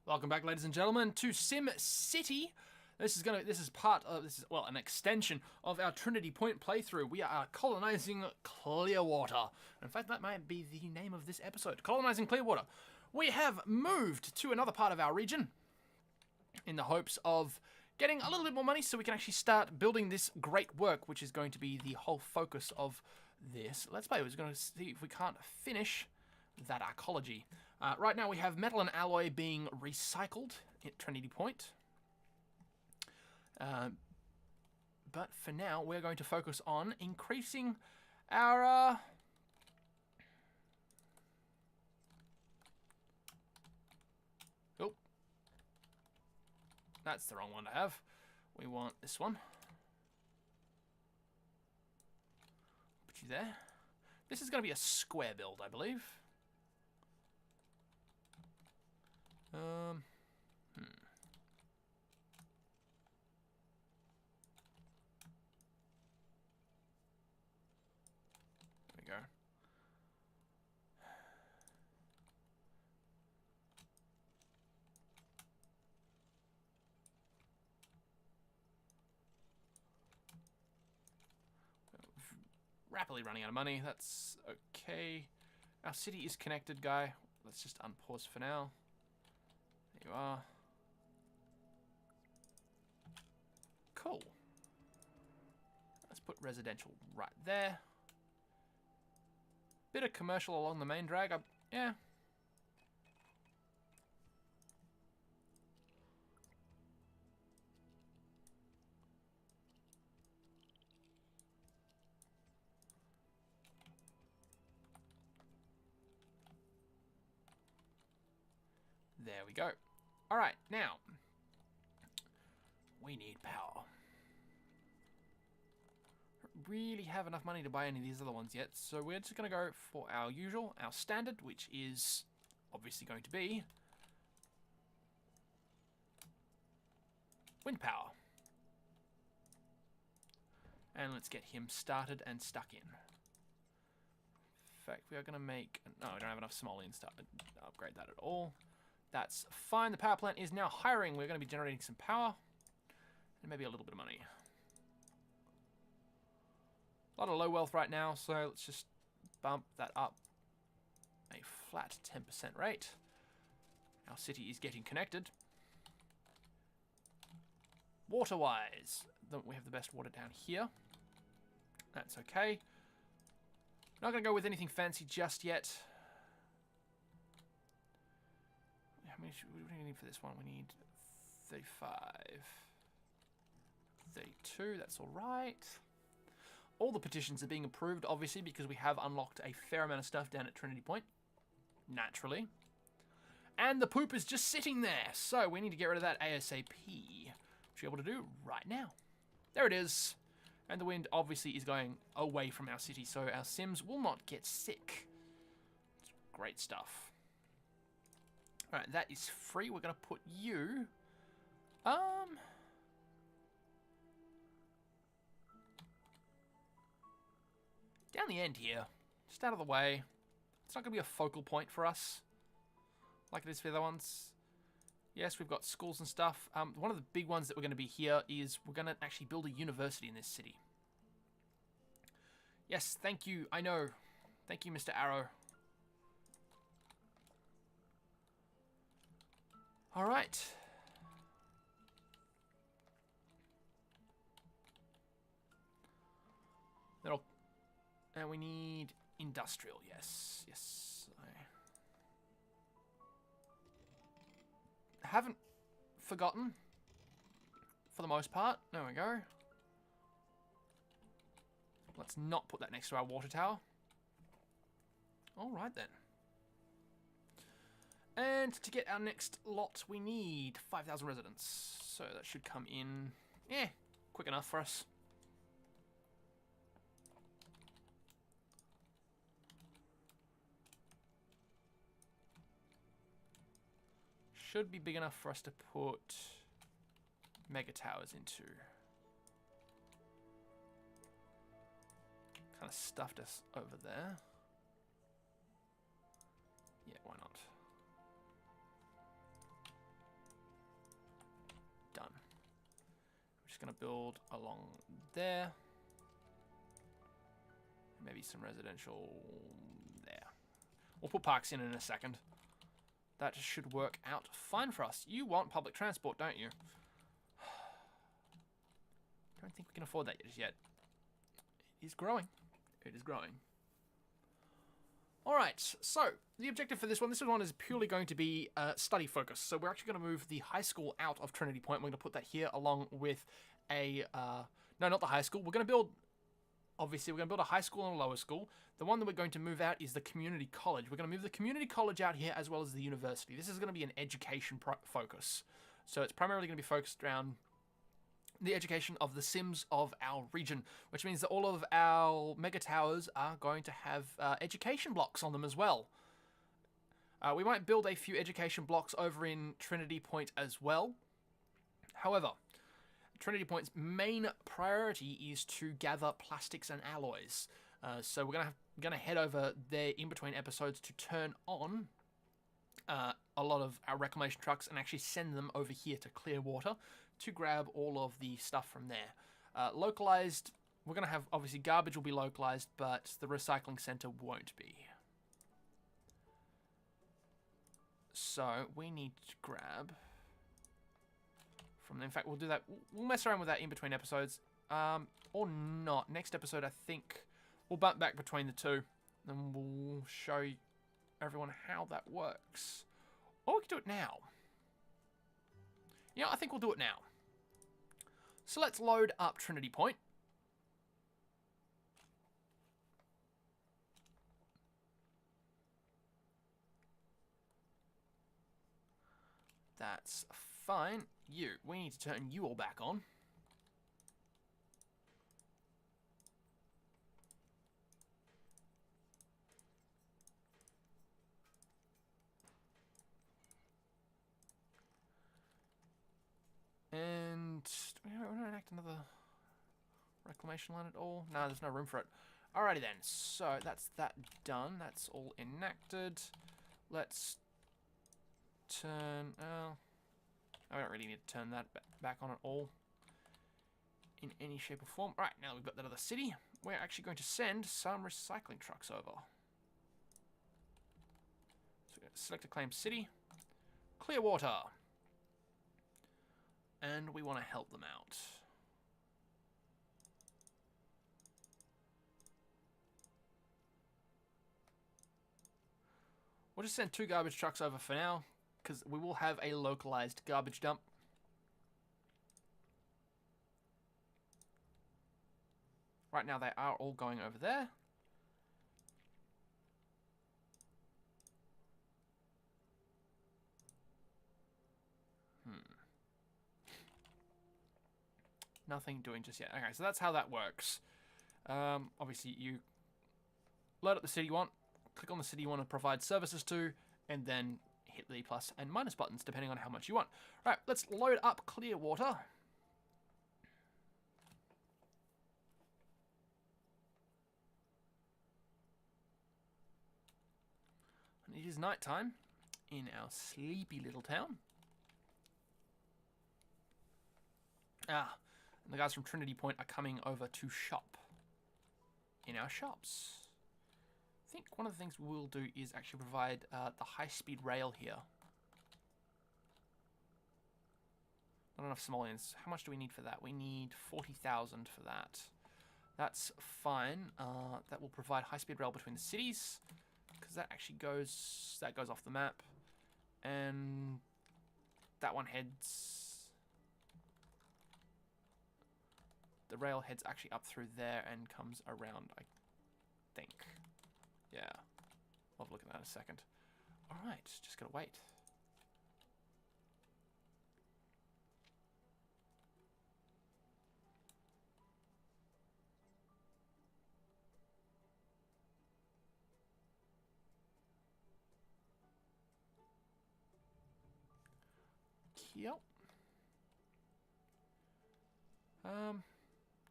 Welcome back, ladies and gentlemen, to Simcity. This is an extension of our Trinity Point playthrough. We are colonizing Clearwater. In fact, that might be the name of this episode, Colonizing Clearwater. We have moved to another part of our region in the hopes of getting a little bit more money so we can actually start building this great work, which is going to be the whole focus of this Let's Play. We're going to see if we can't finish that archaeology. Right now we have metal and alloy being recycled at Trinity Point. But for now, we're going to focus on increasing our... Oh. That's the wrong one to have. We want this one. Put you there. This is going to be a square build, I believe. There we go. Rapidly running out of money. That's okay. Our city is connected, guy. Let's just unpause for now. There you are. Cool. Let's put residential right there. Bit of commercial along the main drag. Yeah. There we go. Alright, now, we need power. Don't really have enough money to buy any of these other ones yet, so we're just going to go for our usual, our standard, which is obviously going to be wind power. And let's get him started and stuck in. In fact, we are going to make... No, I don't have enough small in to upgrade that at all. That's fine. The power plant is now hiring. We're going to be generating some power. And maybe a little bit of money. A lot of low wealth right now, so let's just bump that up a flat 10% rate. Our city is getting connected. Water-wise, we have the best water down here. That's okay. Not going to go with anything fancy just yet. How many what do we need for this one? We need 35. 32, that's alright. All the petitions are being approved, obviously, because we have unlocked a fair amount of stuff down at Trinity Point. Naturally. And the poop is just sitting there, so we need to get rid of that ASAP. Which we're able to do right now. There it is. And the wind, obviously, is going away from our city, so our Sims will not get sick. It's great stuff. Alright, that is free. We're going to put you... down the end here. Just out of the way. It's not going to be a focal point for us. Like it is for the other ones. Yes, we've got schools and stuff. One of the big ones that we're going to be here is we're going to actually build a university in this city. Yes, thank you. I know. Thank you, Mr. Arrow. Alright. And we need industrial, yes. Yes. I haven't forgotten, for the most part. There we go. Let's not put that next to our water tower. Alright then. And to get our next lot, we need 5,000 residents. So that should come in, quick enough for us. Should be big enough for us to put mega towers into. Kind of stuffed us over there. Yeah, why not? Just going to build along there. Maybe some residential there. We'll put parks in a second. That should work out fine for us. You want public transport, don't you? Don't think we can afford that just yet. It is growing. It is growing. Alright, so the objective for this one is purely going to be study focus. So we're actually going to move the high school out of Trinity Point. We're going to put that here along with a... no, not the high school. We're going to build... Obviously, we're going to build a high school and a lower school. The one that we're going to move out is the community college. We're going to move the community college out here as well as the university. This is going to be an education focus. So it's primarily going to be focused around the education of the Sims of our region, which means that all of our mega towers are going to have education blocks on them as well. We might build a few education blocks over in Trinity Point as well. However, Trinity Point's main priority is to gather plastics and alloys. So we're gonna head over there in between episodes to turn on a lot of our reclamation trucks and actually send them over here to Clearwater to grab all of the stuff from there. Localized, we're gonna have, obviously garbage will be localized, but the recycling center won't be. So we need to grab... In fact, we'll do that. We'll mess around with that in between episodes. Or not. Next episode, I think we'll bump back between the two. And we'll show everyone how that works. Or we can do it now. Yeah, I think we'll do it now. So let's load up Trinity Point. That's fine. We need to turn you all back on. And do we want to enact another reclamation line at all? No, there's no room for it. Alrighty then, so that's that done. That's all enacted. Let's turn... I don't really need to turn that back on at all in any shape or form. Right, now we've got that other city, we're actually going to send some recycling trucks over. So we're going to select a claim city, Clearwater, and we want to help them out. We'll just send 2 garbage trucks over for now, because we will have a localized garbage dump. Right now they are all going over there. Nothing doing just yet. Okay, so that's how that works. Obviously you load up the city you want, click on the city you want to provide services to, and then hit the plus and minus buttons depending on how much you want. Right, let's load up Clearwater. And it is nighttime in our sleepy little town. And the guys from Trinity Point are coming over to shop in our shops. I think one of the things we'll do is actually provide the high-speed rail here. Not enough simoleons. How much do we need for that? We need 40,000 for that. That's fine. That will provide high-speed rail between the cities, because that actually goes off the map, and that one heads. The rail heads actually up through there and comes around, I think. Yeah, I'll have a look at that in a second. Alright, just gotta wait. Yep. I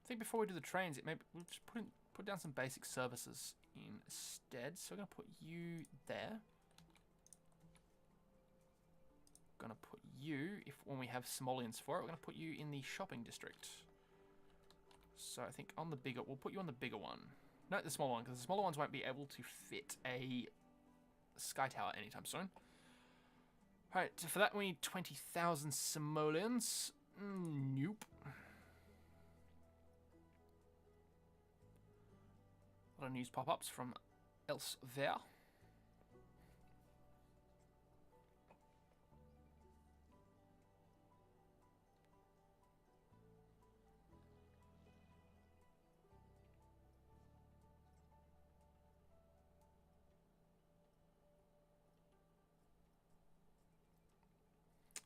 think before we do the trains, we'll just put down some basic services instead. So we're gonna put you there. going to put you, when we have simoleons for it, we're going to put you in the shopping district. So I think on the bigger, we'll put you on the bigger one. No, the smaller one, because the smaller ones won't be able to fit a sky tower anytime soon. Alright, so for that we need 20,000 simoleons. Nope. A lot of news pop-ups from elsewhere.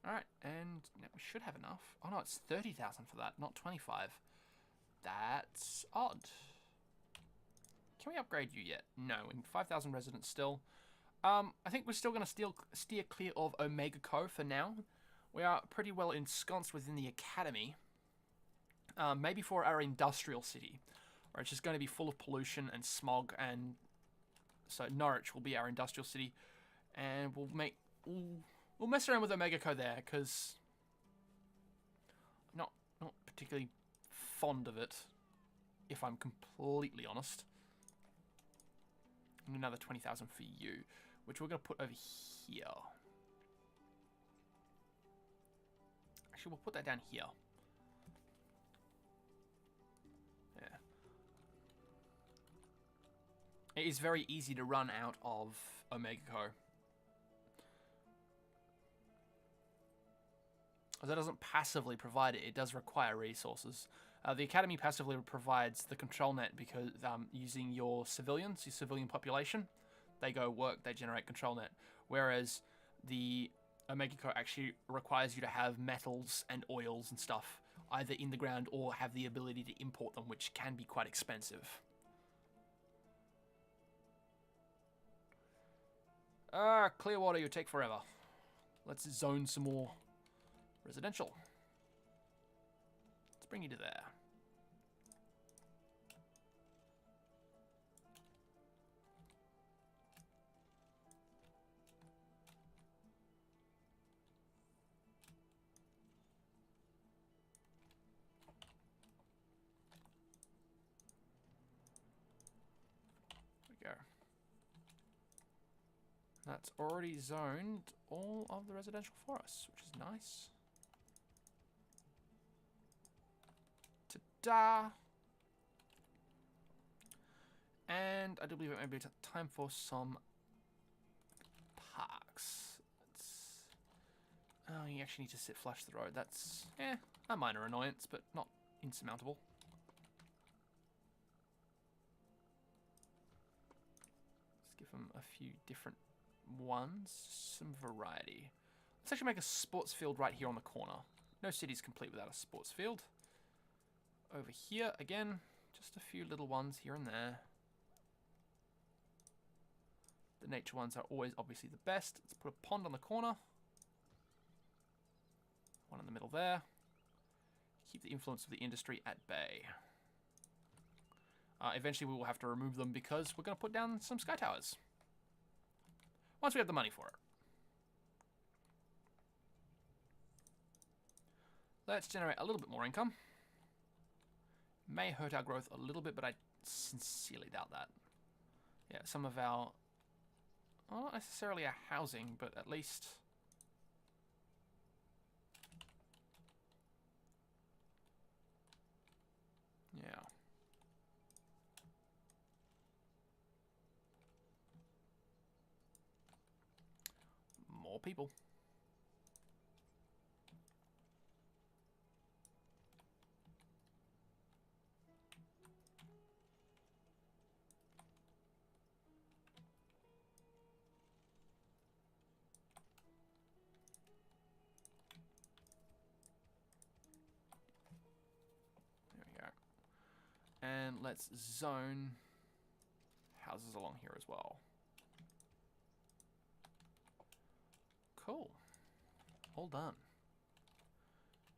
Alright, and now we should have enough. Oh no, it's 30,000 for that, not 25. That's odd. Can we upgrade you yet? No, we need 5,000 residents still. I think we're still going to steer clear of Omega Co for now. We are pretty well ensconced within the academy. Maybe for our industrial city, where it's just going to be full of pollution and smog, and so Norwich will be our industrial city, and we'll mess around with Omega Co there, because I'm not particularly fond of it, if I'm completely honest. And another 20,000 for you, which we're going to put over here. Actually, we'll put that down here. Yeah. It is very easy to run out of Omega Co. That doesn't passively provide it, it does require resources. The Academy passively provides the control net because using your civilians, your civilian population, they go work, they generate control net. Whereas the Omega Co actually requires you to have metals and oils and stuff either in the ground or have the ability to import them, which can be quite expensive. Clearwater, you take forever. Let's zone some more residential. Let's bring you to there. There we go. That's already zoned all of the residential for us, which is nice. Ta-da! And I do believe it may be time for some parks. Oh, you actually need to sit flush the road. That's, a minor annoyance, but not insurmountable. Let's give them a few different ones, some variety. Let's actually make a sports field right here on the corner. No city's complete without a sports field. Over here, again, just a few little ones here and there. The nature ones are always obviously the best. Let's put a pond on the corner. One in the middle there. Keep the influence of the industry at bay. Eventually we will have to remove them because we're going to put down some sky towers. Once we have the money for it. Let's generate a little bit more income. May hurt our growth a little bit, but I sincerely doubt that. Yeah, some of our, well, not necessarily our housing, but at least yeah. More people. And let's zone houses along here as well. Cool. All done.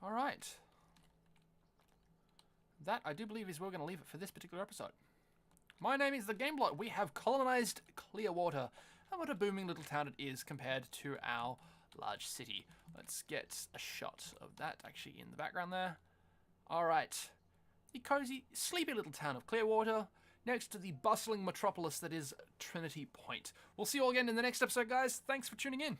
All right. That, I do believe, is where we're going to leave it for this particular episode. My name is thegameblot. We have colonized Clearwater. And what a booming little town it is compared to our large city. Let's get a shot of that actually in the background there. Alright, the cozy, sleepy little town of Clearwater, next to the bustling metropolis that is Trinity Point. We'll see you all again in the next episode, guys. Thanks for tuning in.